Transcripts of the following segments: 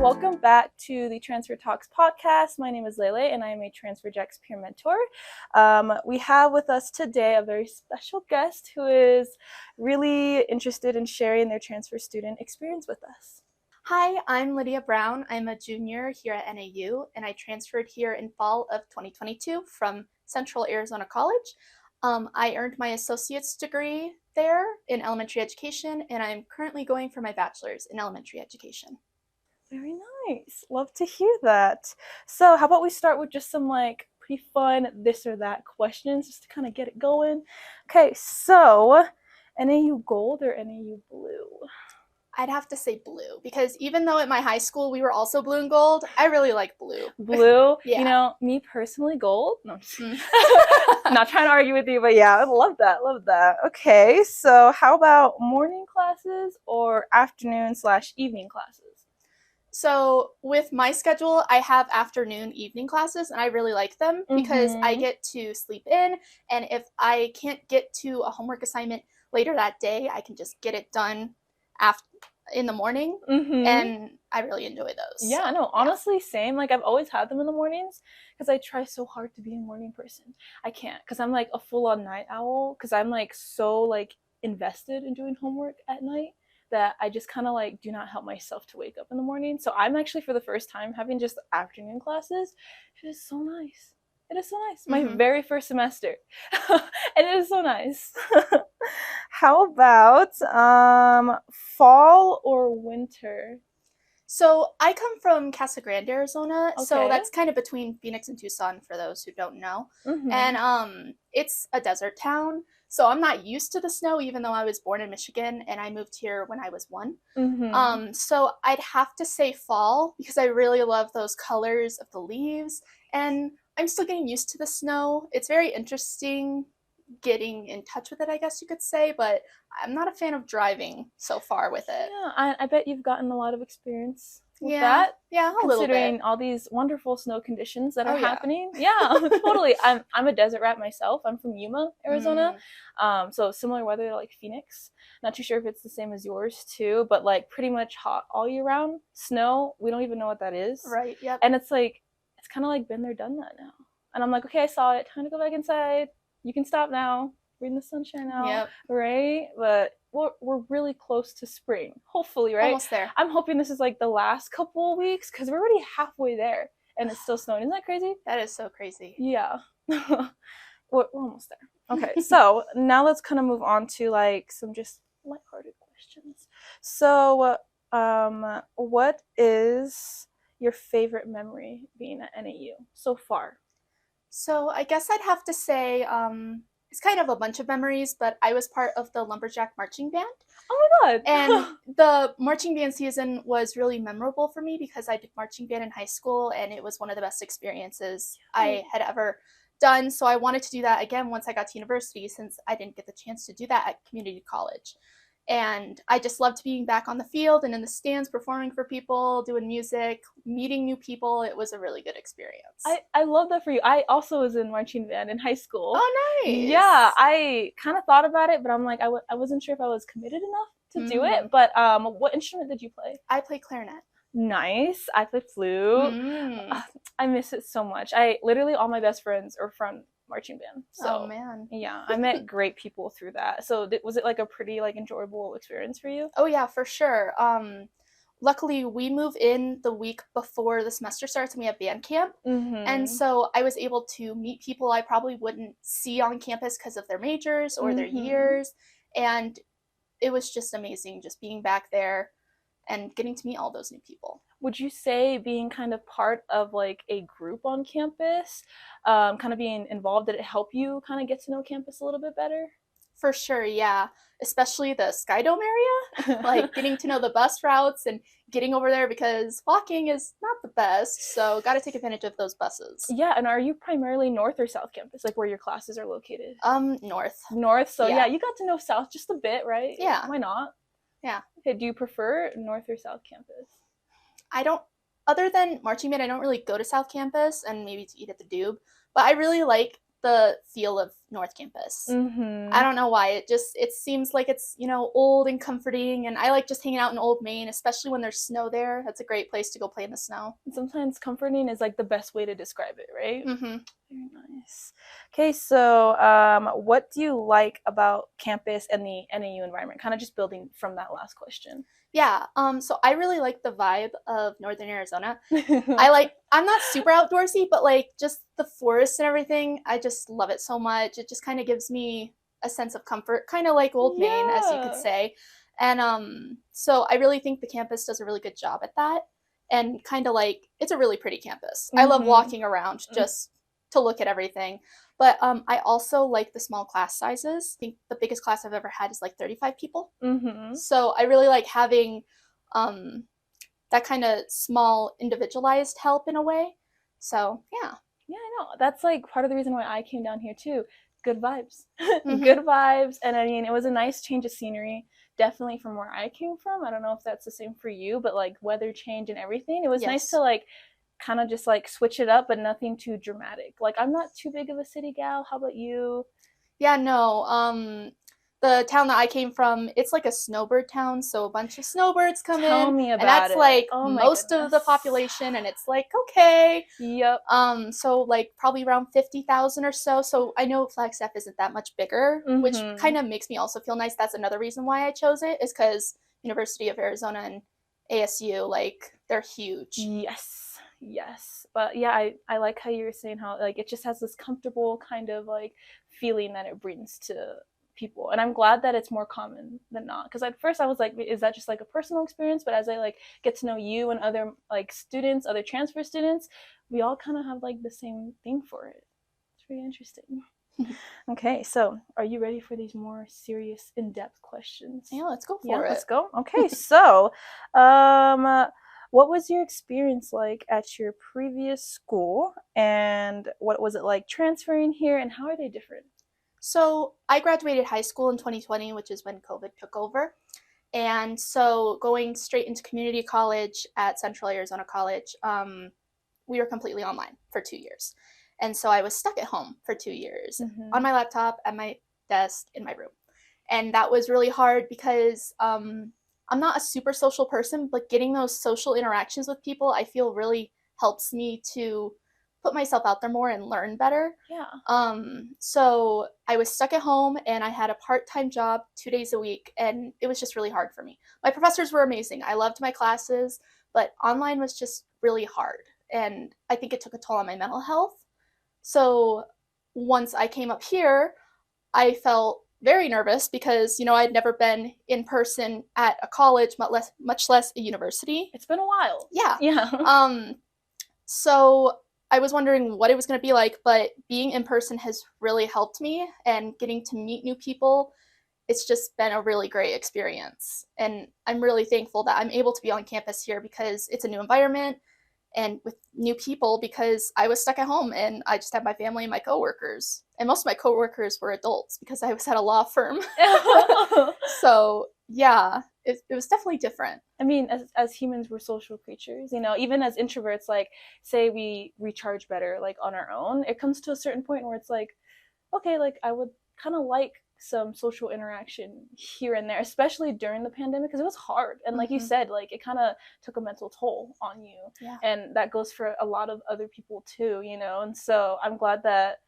Welcome back to the Transfer Talks podcast. My name is Leilei, and I am a Transferjack's peer mentor. We have with us today a very special guest who is really interested in sharing their transfer student experience with us. Hi, I'm Lydia Brown. I'm a junior here at NAU, and I transferred here in fall of 2022 from Central Arizona College. I earned my associate's degree there in elementary education, and I'm currently going for my bachelor's in elementary education. Very nice. Love to hear that. So how about we start with just some pretty fun this or that questions just to kind of get it going. Okay, so NAU gold or NAU blue? I'd have to say blue, because even though at my high school we were also blue and gold, I really like blue. Blue? Yeah. You know, me personally, gold? No, not trying to argue with you, but yeah, I love that. Okay, so how about morning classes or afternoon/evening classes? So with my schedule, I have afternoon, evening classes, and I really like them because I get to sleep in, and if I can't get to a homework assignment later that day, I can just get it done in the morning, and I really enjoy those. Yeah, no, honestly, same. I've always had them in the mornings because I try so hard to be a morning person. I can't because I'm a full-on night owl because I'm so invested in doing homework at night that I just kind of do not help myself to wake up in the morning. So I'm actually for the first time having just afternoon classes. It is so nice. It is so nice. My very first semester. And it is so nice. How about fall or winter? So I come from Casa Grande, Arizona, so that's kind of between Phoenix and Tucson for those who don't know. And it's a desert town, so I'm not used to the snow, even though I was born in Michigan and I moved here when I was 1. So I'd have to say fall because I really love those colors of the leaves, and I'm still getting used to the snow. It's very interesting getting in touch with it, I guess you could say, but I'm not a fan of driving so far with it. Yeah, I bet you've gotten a lot of experience with that. Yeah, a little bit. Considering all these wonderful snow conditions that are happening. Yeah, totally. I'm a desert rat myself. I'm from Yuma, Arizona. So similar weather like Phoenix. Not too sure if it's the same as yours too, but pretty much hot all year round. Snow, we don't even know what that is. Right, yep. And it's kind of been there, done that now. And I'm okay, I saw it. Time to go back inside. You can stop now. We're in the sunshine now, right? But we're really close to spring, hopefully, right? Almost there. I'm hoping this is the last couple of weeks because we're already halfway there and it's still snowing. Isn't that crazy? That is so crazy. Yeah. We're almost there. Okay, so now let's kind of move on to some just lighthearted questions. So, what is your favorite memory being at NAU so far? So I guess I'd have to say it's kind of a bunch of memories, but I was part of the Lumberjack Marching Band. Oh my god! And the marching band season was really memorable for me because I did marching band in high school, and it was one of the best experiences I had ever done. So I wanted to do that again once I got to university, since I didn't get the chance to do that at community college. And I just loved being back on the field and in the stands performing for people, doing music, meeting new people. It was a really good experience. I love that for you. I also was in marching band in high school. Oh, nice. Yeah, I kind of thought about it, but I'm I wasn't sure if I was committed enough to do it. But what instrument did you play? I played clarinet. Nice. I played flute. I miss it so much. Literally all my best friends are from marching band. So, oh man. Yeah, I met great people through that. So was it a pretty enjoyable experience for you? Oh yeah, for sure. Luckily we move in the week before the semester starts and we have band camp. And so I was able to meet people I probably wouldn't see on campus because of their majors or their years. And it was just amazing just being back there and getting to meet all those new people. Would you say being kind of part of a group on campus, kind of being involved, did it help you kind of get to know campus a little bit better? For sure, yeah. Especially the Sky Dome area, getting to know the bus routes and getting over there because walking is not the best, so got to take advantage of those buses. Yeah, and are you primarily North or South campus, where your classes are located? North. North, so yeah, you got to know South just a bit, right? Yeah. Why not? Yeah. Okay, do you prefer North or South campus? I don't, other than marching band, I don't really go to South campus and maybe to eat at the Dube, but I really like the feel of North Campus. Mm-hmm. I don't know why. It seems like it's, you know, old and comforting, and I like just hanging out in Old Main, especially when there's snow there. That's a great place to go play in the snow. Sometimes comforting is like the best way to describe it, right? Mm-hmm. Very nice. Okay, so what do you like about campus and the NAU environment? Kind of just building from that last question. Yeah, so I really like the vibe of Northern Arizona. I'm not super outdoorsy, but like just the forests and everything, I just love it so much. It just kind of gives me a sense of comfort, kind of like Old Main, as you could say. And so I really think the campus does a really good job at that. And kind of like, it's a really pretty campus. I love walking around just to look at everything. But I also like the small class sizes. I think the biggest class I've ever had is like 35 people. So I really like having that kind of small individualized help in a way. So yeah. Yeah, I know. That's like part of the reason why I came down here too. Good vibes. Good vibes. And I mean, it was a nice change of scenery. Definitely from where I came from. I don't know if that's the same for you, but like weather change and everything. It was nice to like kind of just like switch it up, but nothing too dramatic. Like I'm not too big of a city gal. How about you? Yeah, no. The town that I came from, it's like a snowbird town, so a bunch of snowbirds come Tell in, me about and that's it. like Oh most of the population, and it's like okay. Yep. So like probably around 50,000 or so. So I know Flagstaff isn't that much bigger, which kind of makes me also feel nice. That's another reason why I chose it, is because University of Arizona and ASU, like they're huge. Yes, but yeah, I like how you were saying how like it just has this comfortable kind of like feeling that it brings to people, and I'm glad that it's more common than not, because at first I was like, is that just like a personal experience? But as I like get to know you and other like students, other transfer students, we all kind of have like the same thing for it. It's pretty interesting. Okay, so are you ready for these more serious, in-depth questions? Yeah, let's go for it. Let's go. Okay, so what was your experience like at your previous school, and what was it like transferring here, and how are they different? So I graduated high school in 2020, which is when COVID took over. And so going straight into community college at Central Arizona College, we were completely online for 2 years. And so I was stuck at home for 2 years on my laptop, at my desk, in my room. And that was really hard because I'm not a super social person, but getting those social interactions with people, I feel really helps me to put myself out there more and learn better. Yeah. So I was stuck at home and I had a part-time job 2 days a week, and it was just really hard for me. My professors were amazing. I loved my classes, but online was just really hard. And I think it took a toll on my mental health. So once I came up here, I felt very nervous because, you know, I'd never been in person at a college, much less a university. It's been a while. Yeah. So I was wondering what it was going to be like, but being in person has really helped me, and getting to meet new people, it's just been a really great experience. And I'm really thankful that I'm able to be on campus here because it's a new environment and with new people, because I was stuck at home and I just had my family and my coworkers. And most of my coworkers were adults because I was at a law firm. So yeah, it was definitely different. I mean, as humans, we're social creatures, you know, even as introverts, like say we recharge better like on our own, it comes to a certain point where it's like, okay, like I would kind of like some social interaction here and there, especially during the pandemic, because it was hard. And like you said, like it kind of took a mental toll on you. Yeah. And that goes for a lot of other people too, you know. And so I'm glad that,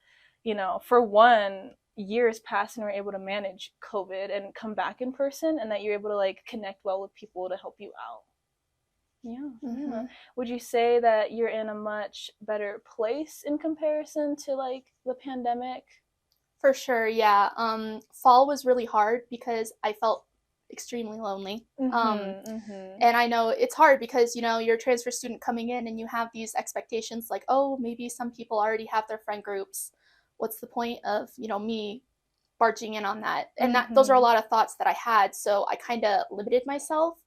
you know, for one, years passed and we're able to manage COVID and come back in person, and that you're able to like connect well with people to help you out. Yeah. Would you say that you're in a much better place in comparison to like the pandemic? For sure, yeah. Fall was really hard because I felt extremely lonely. And I know it's hard because, you know, you're a transfer student coming in and you have these expectations like, oh, maybe some people already have their friend groups. What's the point of, you know, me barging in on that? And those are a lot of thoughts that I had. So I kind of limited myself,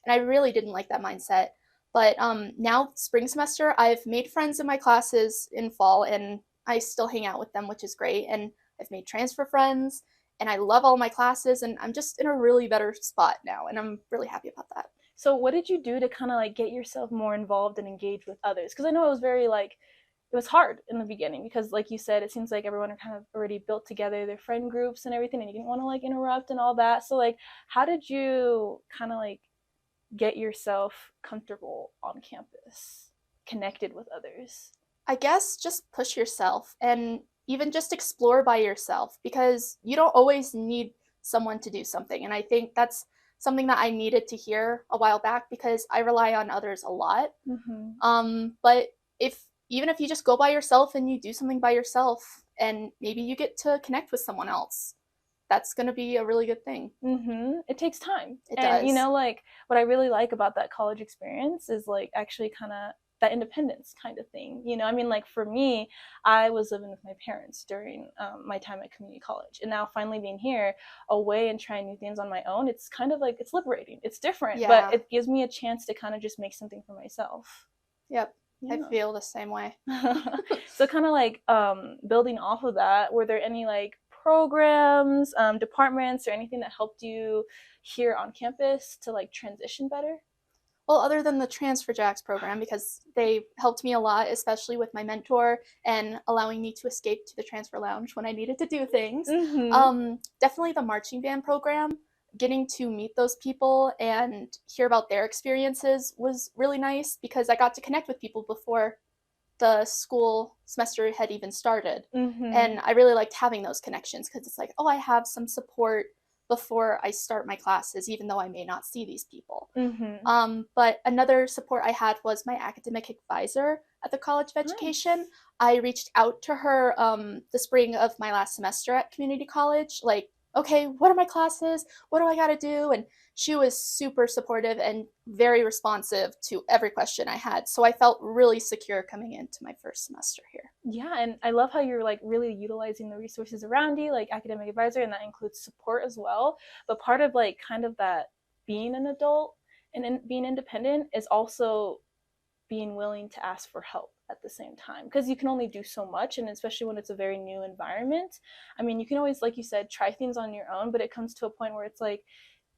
and I really didn't like that mindset. But now spring semester, I've made friends in my classes in fall, and I still hang out with them, which is great. And I've made transfer friends, and I love all my classes, and I'm just in a really better spot now, and I'm really happy about that. So what did you do to kind of like get yourself more involved and engaged with others? Because I know it was very like it was hard in the beginning because, like you said, it seems like everyone are kind of already built together their friend groups and everything, and you didn't want to like interrupt and all that. So like, how did you kind of like get yourself comfortable on campus, connected with others? I guess just push yourself and even just explore by yourself, because you don't always need someone to do something. And I think that's something that I needed to hear a while back, because I rely on others a lot. But if even if you just go by yourself and you do something by yourself and maybe you get to connect with someone else, that's going to be a really good thing. It takes time. It and does. You know, like what I really like about that college experience is like actually kind of that independence kind of thing. You know, I mean, like for me, I was living with my parents during my time at community college, and now finally being here away and trying new things on my own, it's kind of like it's liberating. It's different, but it gives me a chance to kind of just make something for myself. Yep. Yeah. I feel the same way. So kind of like building off of that, were there any like programs, departments, or anything that helped you here on campus to like transition better? Well, other than the Transfer Jacks program, because they helped me a lot, especially with my mentor and allowing me to escape to the transfer lounge when I needed to do things. Definitely the marching band program. Getting to meet those people and hear about their experiences was really nice, because I got to connect with people before the school semester had even started. And I really liked having those connections, because it's like, oh, I have some support before I start my classes, even though I may not see these people. But another support I had was my academic advisor at the College of Education. Nice. I reached out to her the spring of my last semester at community college, like, okay, what are my classes? What do I got to do? And she was super supportive and very responsive to every question I had. So I felt really secure coming into my first semester here. Yeah, and I love how you're like really utilizing the resources around you, like academic advisor, and that includes support as well. But part of like kind of that being an adult and being independent is also being willing to ask for help at the same time, because you can only do so much, and especially when it's a very new environment. I mean, you can always, like you said, try things on your own, but it comes to a point where it's like,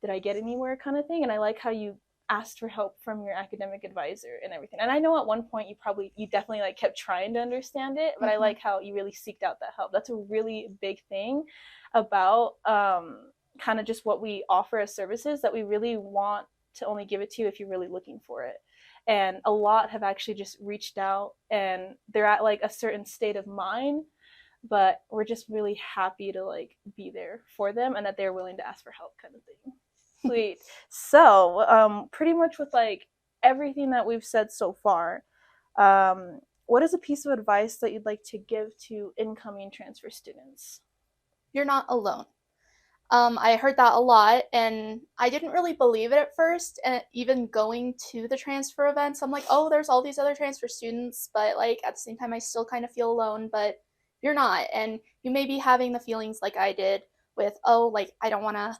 did I get anywhere kind of thing. And I like how you asked for help from your academic advisor and everything. And I know at one point you definitely like kept trying to understand it, but I like how you really seeked out that help. That's a really big thing about kind of just what we offer as services, that we really want to only give it to you if you're really looking for it. And a lot have actually just reached out, and they're at like a certain state of mind, but we're just really happy to like be there for them and that they're willing to ask for help kind of thing. Sweet. So pretty much with like everything that we've said so far, what is a piece of advice that you'd like to give to incoming transfer students? You're not alone. I heard that a lot, and I didn't really believe it at first. And even going to the transfer events, I'm like, oh, there's all these other transfer students, but like at the same time, I still kind of feel alone. But you're not, and you may be having the feelings like I did with, oh, like I don't want to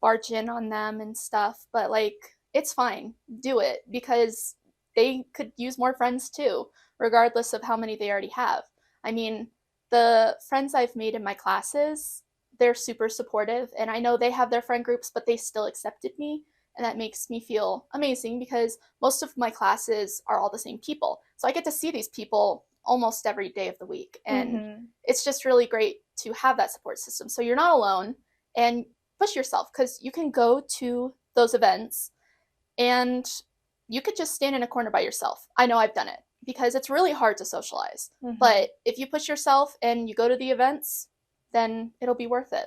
barge in on them and stuff, but like it's fine, do it, because they could use more friends too, regardless of how many they already have. I mean, the friends I've made in my classes, they're super supportive, and I know they have their friend groups, but they still accepted me, and that makes me feel amazing, because most of my classes are all the same people, so I get to see these people almost every day of the week, and it's just really great to have that support system. So you're not alone, and push yourself, because you can go to those events and you could just stand in a corner by yourself. I know I've done it, because it's really hard to socialize, but if you push yourself and you go to the events, then it'll be worth it.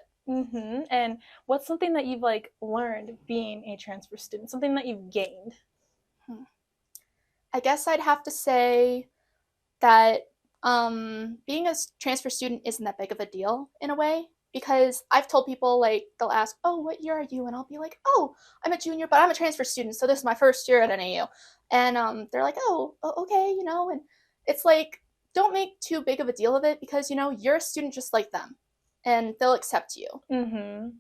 And what's something that you've like learned being a transfer student, something that you've gained? I guess I'd have to say that being a transfer student isn't that big of a deal in a way, because I've told people, like, they'll ask, oh, what year are you? And I'll be like, oh, I'm a junior, but I'm a transfer student, so this is my first year at NAU. And they're like, oh, okay, you know, and it's like, don't make too big of a deal of it, because, you know, you're a student just like them, and they'll accept you.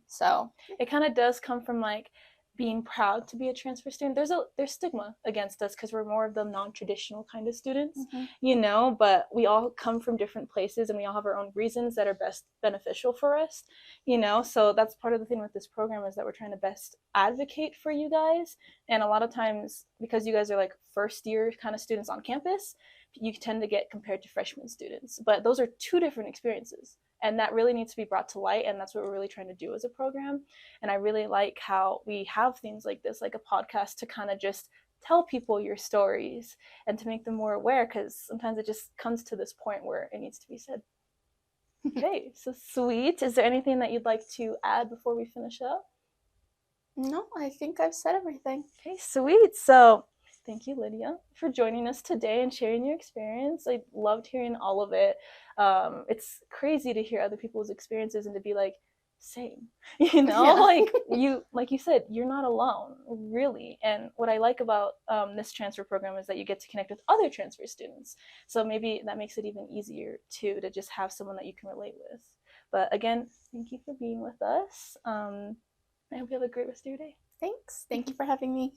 So it kind of does come from like being proud to be a transfer student. There's stigma against us because we're more of the non-traditional kind of students, you know, but we all come from different places and we all have our own reasons that are best beneficial for us, you know. So that's part of the thing with this program, is that we're trying to best advocate for you guys. And a lot of times, because you guys are like first year kind of students on campus, you tend to get compared to freshman students. But those are two different experiences. And that really needs to be brought to light. And that's what we're really trying to do as a program. And I really like how we have things like this, like a podcast, to kind of just tell people your stories and to make them more aware, because sometimes it just comes to this point where it needs to be said. Okay, so sweet. Is there anything that you'd like to add before we finish up? No, I think I've said everything. Okay, sweet. So thank you, Lydia, for joining us today and sharing your experience. I loved hearing all of it. It's crazy to hear other people's experiences and to be like, same, like you said, you're not alone, really. And what I like about this transfer program is that you get to connect with other transfer students. So maybe that makes it even easier too, to just have someone that you can relate with. But again, thank you for being with us. I hope you have a great rest of your day. Thanks. Thank you for having me.